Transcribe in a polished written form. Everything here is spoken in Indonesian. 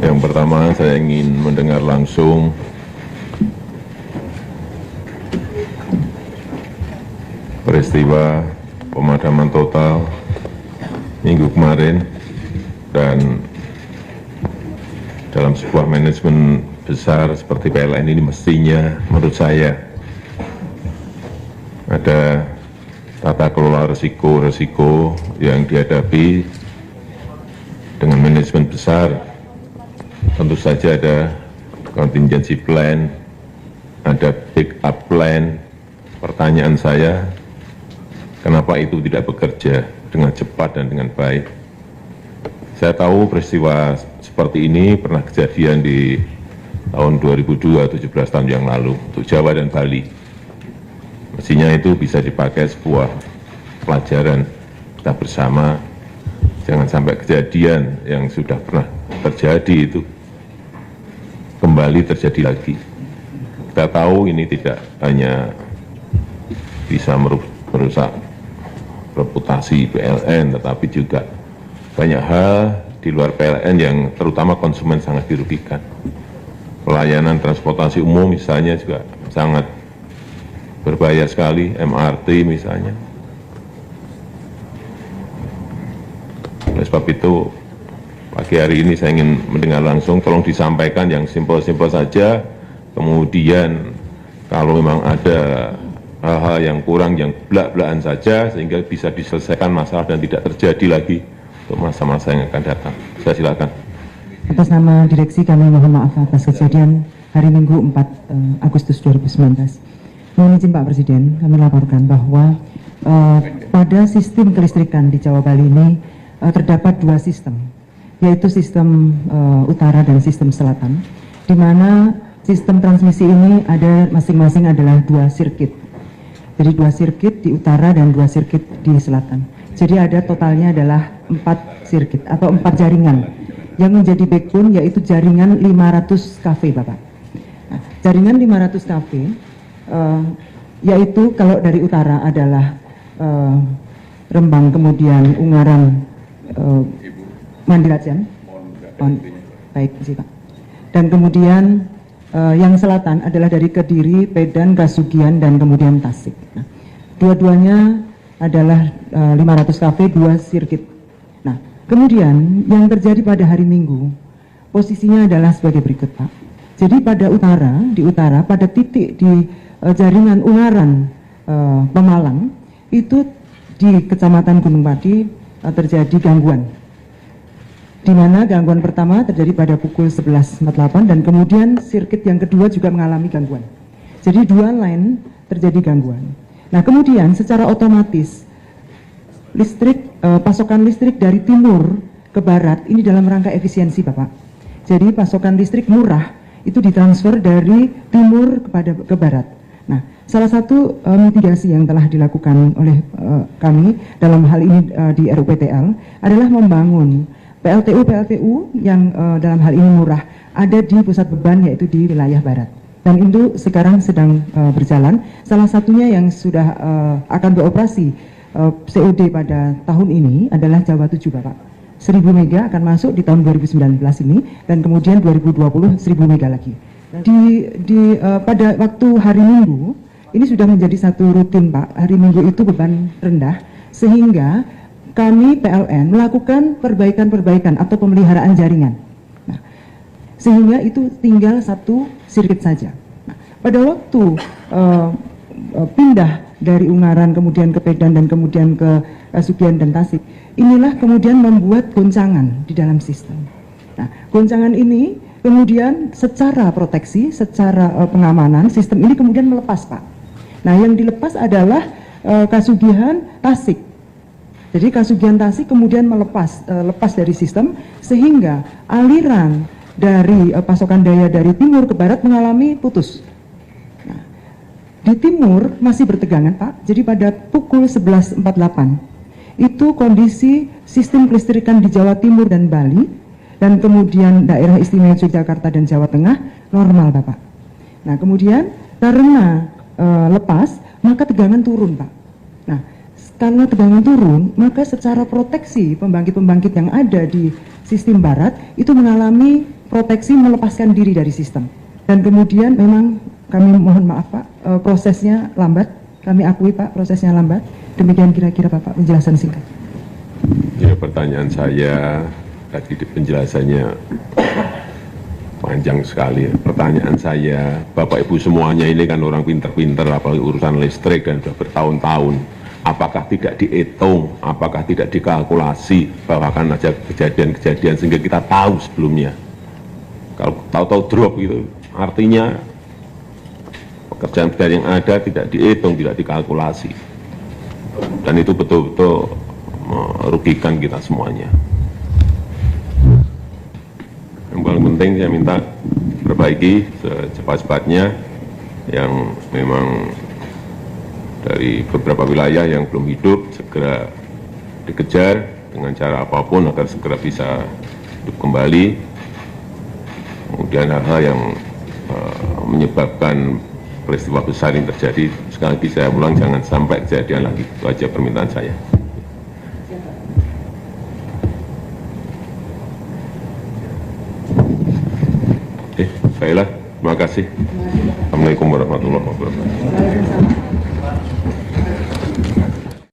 Yang pertama, saya ingin mendengar langsung peristiwa pemadaman total minggu kemarin, dan dalam sebuah manajemen besar seperti PLN ini mestinya menurut saya ada tata kelola risiko-risiko yang dihadapi dengan manajemen besar. Tentu saja ada contingency plan, ada backup plan. Pertanyaan saya, kenapa itu tidak bekerja dengan cepat dan dengan baik? Saya tahu peristiwa seperti ini pernah kejadian di tahun 2002, 17 tahun yang lalu, untuk Jawa dan Bali. Mestinya itu bisa dipakai sebuah pelajaran kita bersama. Jangan sampai kejadian yang sudah pernah terjadi itu kembali terjadi lagi. Kita tahu ini tidak hanya bisa merusak reputasi PLN, tetapi juga banyak hal di luar PLN yang terutama konsumen sangat dirugikan. Pelayanan transportasi umum misalnya juga sangat berbahaya sekali, MRT misalnya. Oleh sebab itu, pagi hari ini saya ingin mendengar langsung, tolong disampaikan yang simpel-simpel saja, kemudian kalau memang ada hal-hal yang kurang, yang belak-belakan saja, sehingga bisa diselesaikan masalah dan tidak terjadi lagi untuk masa-masa yang akan datang. Saya silakan. Atas nama direksi kami mohon maaf atas kejadian hari Minggu 4 Agustus 2019. Mohon izin Pak Presiden, kami laporkan bahwa pada sistem kelistrikan di Jawa Bali ini terdapat dua sistem, yaitu sistem utara dan sistem selatan, di mana sistem transmisi ini ada masing-masing adalah dua sirkuit. Jadi dua sirkuit di utara dan dua sirkuit di selatan. Jadi ada totalnya adalah 4 sirkuit atau 4 jaringan. Yang menjadi backbone yaitu jaringan 500 kV, Bapak. Nah, jaringan 500 kV yaitu kalau dari utara adalah Rembang, kemudian Ungaran, Mandirajan. Baik, sih Pak. Dan kemudian yang selatan adalah dari Kediri, Medan, Kasugian, dan kemudian Tasik. Nah, dua-duanya adalah 500 kV, 2 sirkuit. Nah, kemudian yang terjadi pada hari Minggu, posisinya adalah sebagai berikut, Pak. Jadi pada utara, di utara, pada titik di jaringan Ungaran, Pemalang, itu di Kecamatan Gunung Pati terjadi gangguan. Di mana gangguan pertama terjadi pada pukul 11.48 dan kemudian sirkuit yang kedua juga mengalami gangguan. Jadi dua line terjadi gangguan. Nah, kemudian secara otomatis pasokan listrik dari timur ke barat ini dalam rangka efisiensi, Bapak. Jadi pasokan listrik murah itu ditransfer dari timur ke barat. Nah, salah satu mitigasi yang telah dilakukan oleh kami dalam hal ini di RUPTL adalah membangun PLTU yang dalam hal ini murah ada di pusat beban, yaitu di wilayah barat. Dan itu sekarang sedang berjalan. Salah satunya yang sudah akan beroperasi COD pada tahun ini adalah Jawa 7, Bapak. 1000 mega akan masuk di tahun 2019 ini, dan kemudian 2020 1000 mega lagi. Pada waktu hari Minggu ini sudah menjadi satu rutin, Pak. Hari Minggu itu beban rendah, sehingga kami PLN melakukan perbaikan atau pemeliharaan jaringan. Nah, sehingga itu tinggal satu sirkuit saja. Nah, pada waktu pindah dari Ungaran kemudian ke Medan dan kemudian ke Kasugian dan Tasik, inilah kemudian membuat goncangan di dalam sistem. Nah, goncangan ini kemudian secara proteksi, secara pengamanan, sistem ini kemudian melepas, Pak. Nah, yang dilepas adalah Kasugian Tasik. Jadi Kasugian Tasik kemudian lepas dari sistem, sehingga aliran dari pasokan daya dari timur ke barat mengalami putus. Nah, di timur masih bertegangan, Pak. Jadi pada pukul 11.48 itu kondisi sistem kelistrikan di Jawa Timur dan Bali dan kemudian daerah istimewa Yogyakarta dan Jawa Tengah normal, Bapak. Nah, kemudian karena lepas, maka tegangan turun, Pak. Nah, karena tegangan turun, maka secara proteksi pembangkit-pembangkit yang ada di sistem barat itu mengalami proteksi melepaskan diri dari sistem. Dan kemudian memang kami mohon maaf Pak, prosesnya lambat, kami akui Pak prosesnya lambat. Demikian kira-kira Bapak penjelasan singkat. Ya, pertanyaan saya tadi di penjelasannya panjang sekali. Pertanyaan saya, Bapak Ibu semuanya ini kan orang pinter-pinter, apalagi urusan listrik dan sudah bertahun-tahun. Apakah tidak dihitung, apakah tidak dikalkulasi bahwa akan ada kejadian-kejadian sehingga kita tahu sebelumnya. Kalau tahu-tahu drop gitu, artinya pekerjaan-pekerjaan yang ada tidak dihitung, tidak dikalkulasi. Dan itu betul-betul merugikan kita semuanya. Yang paling penting saya minta perbaiki secepat-cepatnya yang memang dari beberapa wilayah yang belum hidup segera dikejar dengan cara apapun agar segera bisa hidup kembali. Kemudian hal-hal yang menyebabkan peristiwa besar ini terjadi, sekali lagi saya ulang, jangan sampai kejadian lagi. Itu aja permintaan saya. Baiklah, terima kasih. Assalamualaikum warahmatullahi wabarakatuh.